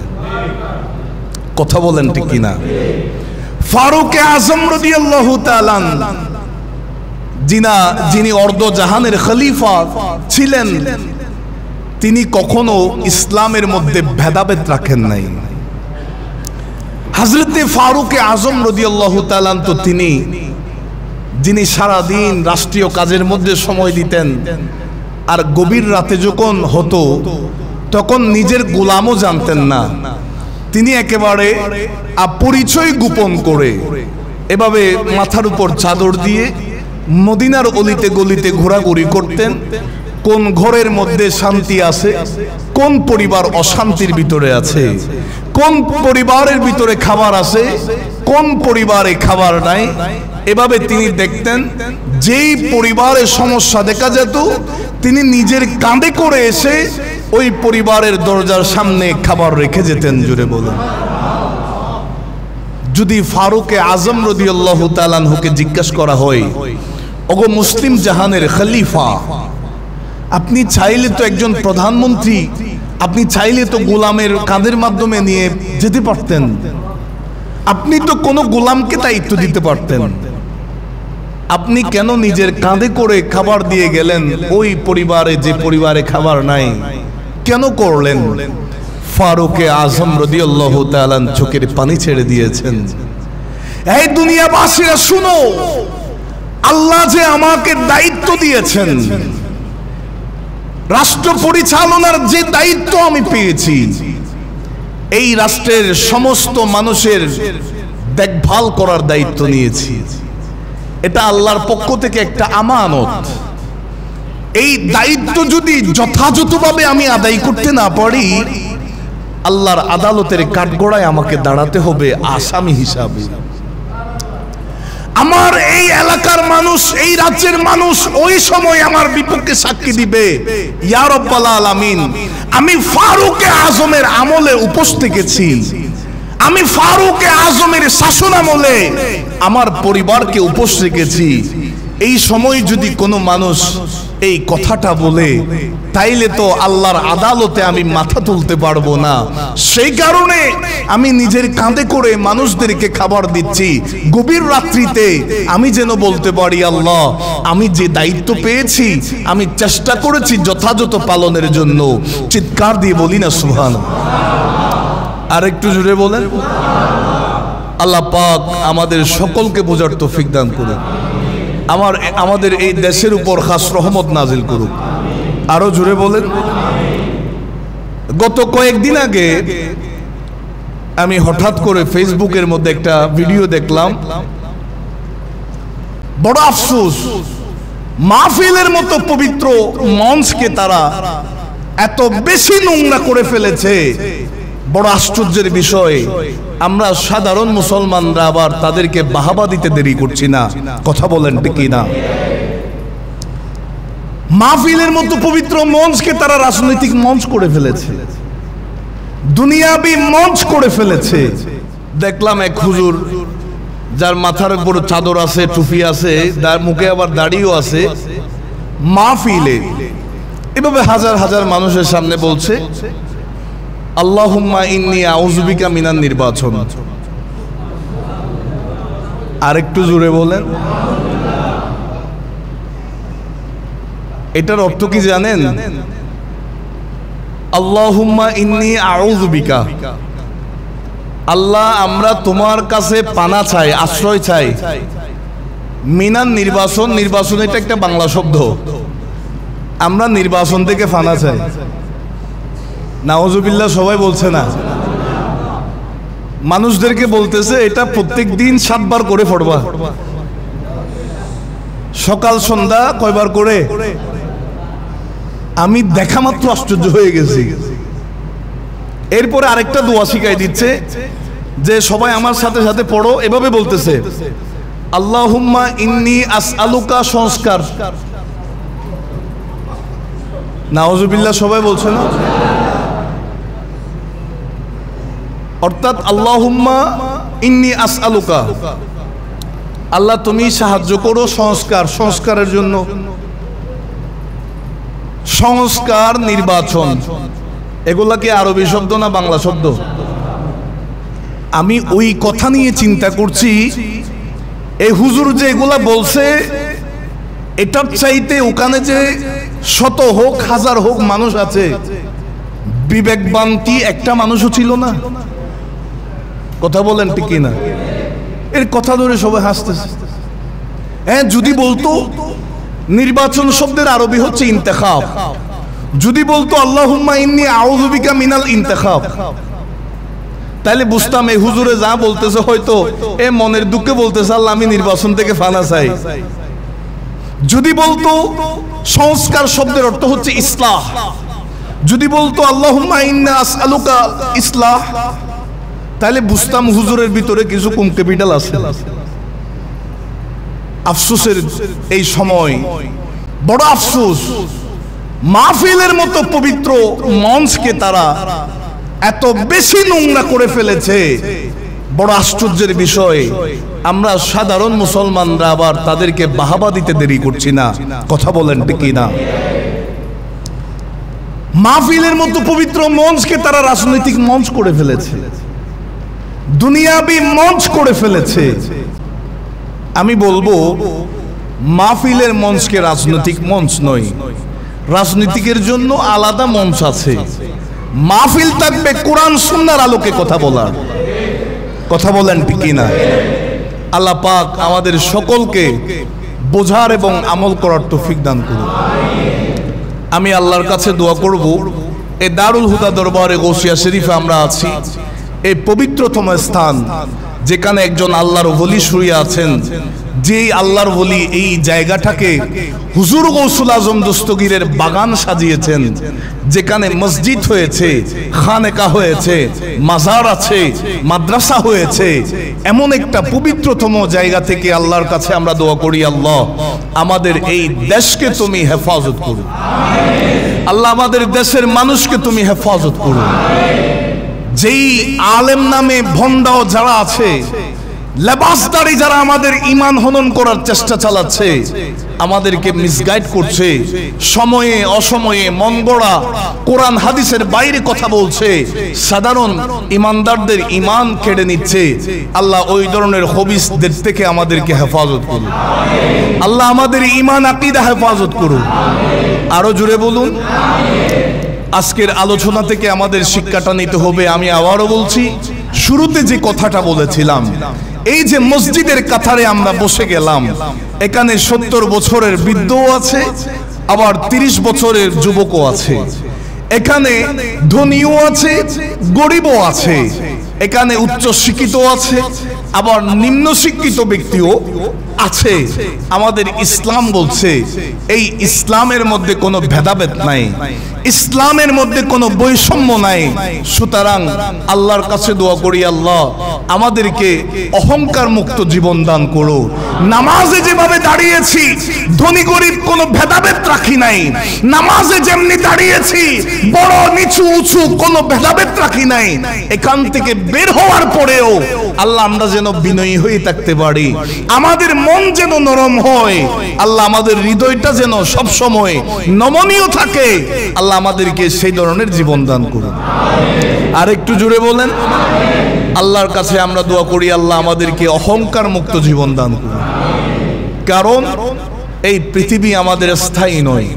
কথা বলেন ঠিক কিনা? ফারুকে আজম রাদিয়াল্লাহু তাআলা যিনি অর্ধ জাহানের খলিফা ছিলেন, তিনি কখনো ইসলামের মধ্যে ভেদাভেদ রাখেন নাই। হযরতে ফারুকে আজম রাদিয়াল্লাহু তাআলা তো তিনি যিনি সারা দিন রাষ্ট্রীয় কাজের মধ্যে সময় দিতেন, আর গভীর রাতে যখন হতো তখন নিজের গোলামও জানতেন না, তিনি একেবারে পরিচয় গোপন করে এভাবে মাথার উপর চাদর দিয়ে মদিনার অলিতে গলিতে ঘোরাঘুরি করতেন। কোন ঘরের মধ্যে শান্তি আছে, কোন পরিবার অশান্তির ভিতরে আছে, কোন পরিবারের ভিতরে খাবার আছে, কোন পরিবারে খাবার নাই, এভাবে তিনি দেখতেন। যেই পরিবারে সমস্যা দেখা যেত, তিনি নিজের কাঁধে করে এসে ওই পরিবারের দরজার সামনে খাবার রেখে যেতেন। জোরে বলুন। যদি ফারুকে আজম রাদিয়াল্লাহু তাআলা আনহুকে জিজ্ঞাসা করা হয়, ওগো মুসলিম জাহানের খলিফা, আপনি চাইলে তো একজন প্রধানমন্ত্রী, আপনি চাইলে তো গোলামের কাঁধের মাধ্যমে নিয়ে যেতে পারতেন, আপনি তো কোনো গোলামকে দায়িত্ব দিতে পারতেন, আপনি কেন নিজের কাঁধে করে খাবার দিয়ে গেলেন ওই পরিবারে, যে পরিবারে খাবার নাই? কেন করলেন? ফারুকে আজম রাদিয়াল্লাহু তাআলা চোখের পানি ছেড়ে দিয়েছেন। এই দুনিয়াবাসীরা শুনো, আল্লাহ যে আমাকে দায়িত্ব দিয়েছেন, রাষ্ট্র পরিচালনার যে দায়িত্ব আমি পেয়েছি, এই রাষ্ট্রের সমস্ত মানুষের দেখভাল করার দায়িত্ব নিয়েছি। এটা আল্লাহর পক্ষ থেকে একটা আমানত। এই দায়িত্ব যদি যথাযথভাবে আমি আদায় করতে না পারি, আল্লাহর আদালতের কাঠগড়ায় আমাকে দাঁড়াতে হবে আসামি হিসাবে। আমার এই এলাকার মানুষ, এই রাজ্যের মানুষ ওই সময় আমার বিপক্ষে সাক্ষী দিবে, ইয়া রাব্বাল আলামিন, আমি ফারুকে আজমের আমলে উপোস থেকেছি, আমি ফারুকে আজমের শাসন আমলে আমার পরিবারকে উপোস রেখেছি। এই সময় যদি কোনো মানুষ এই কথাটা বলে, তাইলে তো আল্লাহর আদালতে আমি মাথা তুলতে পারবো না। সেই কারণে আমি নিজের কাঁধে করে মানুষদেরকে খাবার দিচ্ছি। গভীর রাত্রিতে আমি যেন বলতে পারি, আল্লাহ, আমি যে দায়িত্ব পেয়েছি আমি চেষ্টা করেছি যথাযথ পালনের জন্য। চিৎকার দিয়ে বলি না সুবহানাল্লাহ? আর একটু জোরে বলেন। আল্লাহ পাক আমাদের সকলকে বোঝার তৌফিক দান করুন। আমাদের এই দেশের উপর খাস রহমত নাজিল করুক। আরো জোরে বলেন। গত কয়েকদিন আগে আমি হঠাৎ করে ফেসবুকের মধ্যে একটা ভিডিও দেখলাম। বড় আফসোস, মাহফিলের মতো পবিত্র মঞ্চকে তারা এত বেশি নোংরা করে ফেলেছে। বড় আশ্চর্যের বিষয়, আমরা সাধারণ মুসলমানরা আবার তাদেরকে বাহাবা দিতে দেরি করছি না। কথা বলেন ঠিক না? মাহফিলের মতো পবিত্র মঞ্চকে তারা রাজনৈতিক মঞ্চ করে ফেলেছে, দুনিয়াবি মঞ্চ করে ফেলেছে। দেখলাম এক হুজুর, যার মাথার উপর চাদর আছে, টুপি আছে, তার মুখে আবার দাড়িও আছে, মাহফিলে এভাবে হাজার হাজার মানুষের সামনে বলছে, আল্লাহুম্মা ইন্নী আউযু বিকা মিনান নির্বাচন। আরেকটু জোরে বলেন। এটার অর্থ কি জানেন? আল্লাহুম্মা ইন্নী আউযু বিকা, আল্লাহ আমরা তোমার কাছে পানা চাই, আশ্রয় চাই। মিনান নির্বাচন, নির্বাচন এটা একটা বাংলা শব্দ, আমরা নির্বাচন থেকে পানা চাই। নাউজুবিল্লাহ সবাই বলছে না, মানুষদেরকে বলতেছে এটা প্রত্যেক দিন 7 বার করে পড়বা, সকাল সন্ধ্যা কয়বার করে। আমি দেখা মাত্র আশ্চর্য হয়ে গেছি। এরপরে আরেকটা দোয়া শিখাই দিচ্ছে যে সবাই আমার সাথে সাথে পড়ো, এভাবে বলতেছে, আল্লাহুম্মা ইন্নী আসআলুকা সংস্কার। নাউজুবিল্লাহ সবাই বলছে না? অর্থাৎ আল্লাহুম্মা ইন্নী আসআলুকা, আল্লাহ তুমি সাহায্য করো সংস্কার, সংস্কারের জন্য। সংস্কার, নির্বাচন, এগুলা কি আরবি শব্দ না বাংলা শব্দ? আমি ওই কথা নিয়ে চিন্তা করছি, এই হুজুর যে এগুলা বলছে, এটার চাইতে ওখানে যে শত হোক হাজার হোক মানুষ আছে, বিবেকবান কি একটা মানুষও ছিল না? কথা বলেন ঠিক না? এর কথা ধরে সবাই হাসতেছে। হ্যাঁ, যদি বলতো নির্বাচন শব্দের আরবি হচ্ছে ইন্তেখাব, যদি বলতো আল্লাহুম্মা ইন্নী আউযু বিকা মিনাল ইন্তেখাব, তাহলে বুঝতাম এই হুজুরে যা বলতেছে হয়তো এ মনের দুঃখে বলতেছে আল্লাহ আমি নির্বাচন থেকে ফানা চাই। যদি বলতো সংস্কার শব্দের অর্থ হচ্ছে ইসলাহ, যদি বলতো আল্লাহুম্মা ইন্না আসআলুকা ইসলাহ, তাহলে বুঝতাম হুজুরের ভিতরে কিছু কম ক্যাপিটাল আছে। আফসোসের এই সময়, বড় আফসোস, মাহফিলের মতো পবিত্র মঞ্চকে তারা এত বেশি নোংরা করে ফেলেছে। বড় আশ্চর্যের বিষয়, আমরা সাধারণ মুসলমানরা আবার তাদেরকে বাহাবা দিতে দেরি করছি না। কথা বলেন ঠিক না? মাহফিলের মতো পবিত্র মঞ্চকে তারা রাজনৈতিক মঞ্চ করে ফেলেছে, দুনিয়াবি মঞ্চ করে ফেলেছে। আমি বলবো মাহফিলের মঞ্চকে রাজনৈতিক মঞ্চ নয়, রাজনীতিকের জন্য আলাদা মঞ্চ আছে। মাহফিল থাকবে কোরআন সুন্নাহর আলোকে কথা বলার। কথা বলেন ঠিক না? আল্লাহ পাক আমাদের সকলকে বোঝার এবং আমল করার তৌফিক দান করুন। আমি আল্লাহর কাছে দোয়া করব, এই দারুল হুদা দরবারে গৌসিয়া শরীফে আমরা আছি, এই পবিত্রতম স্থান যেখানে একজন আল্লাহর ওলি শুয়ে আছেন, যেই আল্লাহর ওলি এই জায়গাটাকে হুজুর গৌসুল আজম দস্তগীরের বাগান সাজিয়েছেন, যেখানে মসজিদ হয়েছে, খানেকা হয়েছে, মাজার আছে, মাদ্রাসা হয়েছে, এমন একটা পবিত্রতম জায়গা থেকে আল্লাহর কাছে আমরা দোয়া করি, আল্লাহ আমাদের এই দেশকে তুমি হেফাজত করো, আল্লাহ আমাদের দেশের মানুষকে তুমি হেফাজত করো। যেই আলেম নামে ভণ্ডাও যারা আছে, লেবাসদারি যারা আমাদের ঈমান হনন করার চেষ্টা চালাচ্ছে, আমাদেরকে মিসগাইড করছে, সময়ে অসময়ে মন গড়া কোরআন হাদিসের বাইরে কথা বলছে, সাধারণ ঈমানদারদের ঈমান কেড়ে নিচ্ছে, আল্লাহ ওই ধরনের খবিসদের থেকে আমাদেরকে হেফাজত করুন। আল্লাহ আমাদের ঈমান আকীদা হেফাজত করুন। আরো জোরে বলুন। আজকের আলোচনা থেকে আমাদের শিক্ষাটা নিতে হবে। আমি আবারও বলছি, শুরুতে যে কথাটা বলেছিলাম, এই যে মসজিদের কাতারে আমরা বসে গেলাম, এখানে 70 বছরের বৃদ্ধও আছে, আবার 30 বছরের যুবকও আছে, এখানে ধনীও আছে, গরিবও আছে, এখানে উচ্চ শিক্ষিত আছে, আবার নিম্ন শিক্ষিত ব্যক্তিও আছে। আমাদের ইসলাম বলছে এই ইসলামের মধ্যে কোনো ভেদাভেদ নাই। ইসলামের মধ্যে কোনো বৈষম্য নাই। সুতরাং আল্লাহর কাছে দোয়া করি, আল্লাহ আমাদেরকে অহংকার মুক্ত জীবন দান করো। নামাজে যেভাবে দাঁড়িয়েছি ধনী গরিব কোনো ভেদাভেদ রাখি নাই। নামাজে যেমনি দাঁড়িয়েছি বড় নিচু উঁচু কোনো ভেদাভেদ রাখি নাই। এখান থেকে বের হওয়ার পরেও আল্লাহ আমরা যেন বিনয়ী হয়ে থাকতে পারি, আমাদের মন যেন নরম হয়, আল্লাহ আমাদের হৃদয়টা যেন সব সময় নমনীয় থাকে। আল্লাহ আমাদেরকে সেই ধরনের জীবন দান করুন। আর একটু জোরে বলেন। আল্লাহর কাছে আমরা দোয়া করি, আল্লাহ আমাদেরকে অহংকার মুক্ত জীবন দান করুন। কারণ এই পৃথিবী আমাদের স্থায়ী নয়।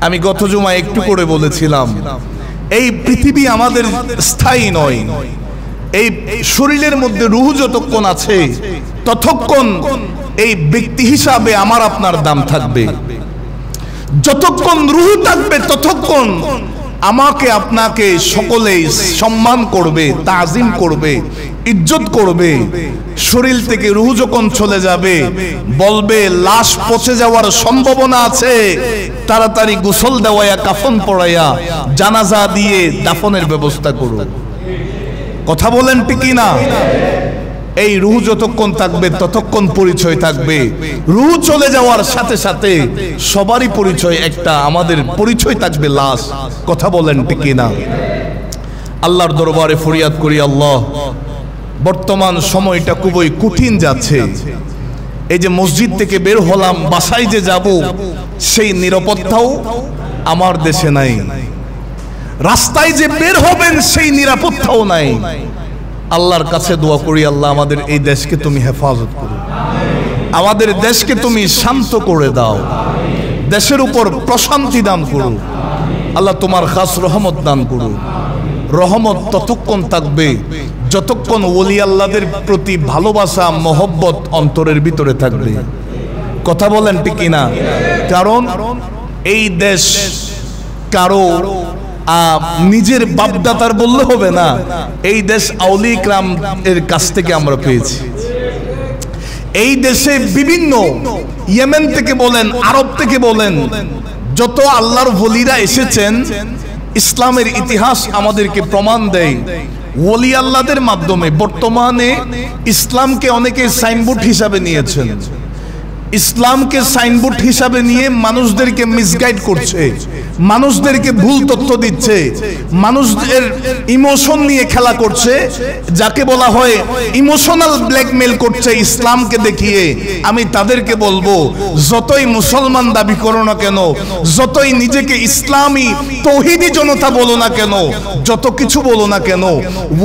আমি গত জুমায় একটু করে বলেছিলাম, এই পৃথিবী আমাদের স্থায়ী নয়। এই শরীরের মধ্যে রূহ যতক্ষণ আছে ততক্ষণ এই ব্যক্তি হিসাবে আমার আপনার দাম থাকবে। যতক্ষণ রূহ থাকবে ততক্ষণ আমাকে আপনাকে সকলেই সম্মান করবে, তাজিম করবে, ইজ্জত করবে। শরীর থেকে রূহ যখন চলে যাবে বলবে লাশ পচে যাওয়ার সম্ভাবনা আছে, তাড়াতাড়ি গোসল দেওয়াইয়া কাফন পরাইয়া জানাজা দিয়ে দাফনের ব্যবস্থা করো। কথা বলেন ঠিক না? এই রূহ যতক্ষণ থাকবে ততক্ষণ পরিচয় থাকবে। রূহ চলে যাওয়ার সাথে সাথে সবারই পরিচয় একটা, আমাদের পরিচয় থাকবে লাশ। কথা বলেন ঠিক না? আল্লাহর দরবারে ফরিয়াদ করি, আল্লাহ বর্তমান সময়টা খুবই কঠিন যাচ্ছে। এই যে মসজিদ থেকে বের হলাম, বাসায় যে যাব সেই নিরাপত্তাও আমার দেশে নাই। রাস্তায় যে বের হবেন সেই নিরাপত্তাও নাই। আল্লাহর কাছে দোয়া করি, আল্লাহ আমাদের এই দেশকে তুমি হেফাজত করো, আমাদের দেশকে তুমি শান্ত করে দাও, দেশের উপর প্রশান্তি দান করো। আল্লাহ তোমার খাস রহমত দান করো। রহমত ততক্ষণ থাকবে যতক্ষণ ওলি আল্লাহদের প্রতি ভালোবাসা মহব্বত অন্তরের ভিতরে থাকবে। কথা বলেন ঠিক না? কারণ এই দেশ কারো নিজের বাপদাতার বললে হবে না, এই দেশ আউলিয়া ইকরাম এর কাছ থেকে আমরা পেয়েছি। এই দেশে বিভিন্ন ইয়েমেন থেকে বলেন, আরব থেকে বলেন, যত আল্লাহর ওলিরা এসেছেন, ইসলামের ইতিহাস আমাদেরকে প্রমাণ দেয় ওলি আল্লাহদের মাধ্যমে বর্তমানে ইসলামকে অনেকে সাইনবোর্ড হিসাবে নিয়েছেন। ইসলামকে সাইনবোর্ড হিসাবে নিয়ে মানুষদেরকে মিসগাইড করছে, মানুষদেরকে ভুল তথ্য দিচ্ছে, মানুষদের ইমোশন নিয়ে খেলা করছে, যাকে বলা হয় ইমোশনাল ব্ল্যাকমেল করছে ইসলামকে দেখিয়ে। আমি তাদেরকে বলবো, যতই মুসলমান দাবি করো না কেন, যতই নিজেকে ইসলামী তৌহিদি জনতা বলো না কেন, যত কিছু বলো না কেন,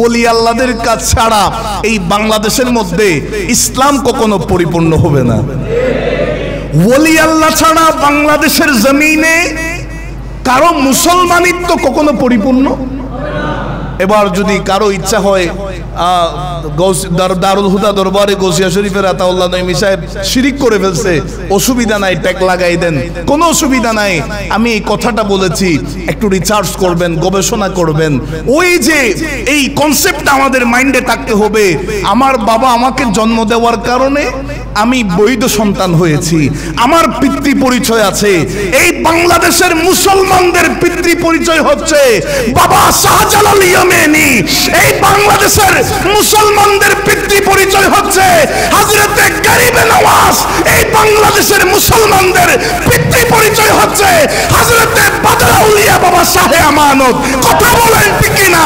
ওলি আল্লাহদের কাছ ছাড়া এই বাংলাদেশের মধ্যে ইসলাম কখনো পরিপূর্ণ হবে না। ওলি আল্লাহ ছাড়া বাংলাদেশের জমিনে কারো মুসলমানিত্ব কখনো পরিপূর্ণ। এবার যদি কারো ইচ্ছা হয় দারুল হুদা দরবারে গৌসিয়া শরীফের আতাউল্লাহ নঈমী সাহেব শিরিক করে ফেলছে, অসুবিধা নাই, ট্যাগ লাগাই দেন, কোনো অসুবিধা নাই। আমি এই কথাটা বলেছি, একটু রিসার্চ করবেন, গবেষণা করবেন। ওই যে এই কনসেপ্টটা আমাদের মাইন্ডে থাকতে হবে, আমার বাবা আমাকে জন্ম দেওয়ার কারণে আমি বৈধ সন্তান হয়েছি, আমার পিতৃ পরিচয় আছে। এই বাংলাদেশের মুসলমানদের পিতৃ পরিচয় হচ্ছে বাবা শাহজালাল ইয়েমেনি। এই বাংলাদেশের মুসলমানদের পিতৃ পরিচয় হচ্ছে হযরতে গরিবে নওয়াজ। এই বাংলাদেশের মুসলমানদের পিতৃ পরিচয় হচ্ছে হযরতে বাদরাউলিয়া বাবা শাহে আমানত। কথা বলেন ঠিক না?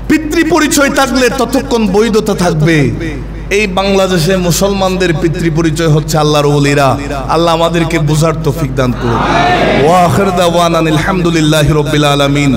পিতৃ পরিচয় থাকলে ততক্ষণ বৈধতা থাকবে। এই বাংলাদেশে মুসলমানদের পিতৃ পরিচয় হচ্ছে আল্লাহর ওলিরা। আল্লাহ আমাদেরকে বুঝার তৌফিক দান করুন। ওয়া আখির দাওয়ানা আলহামদুলিল্লাহি রাব্বিল আলামিন।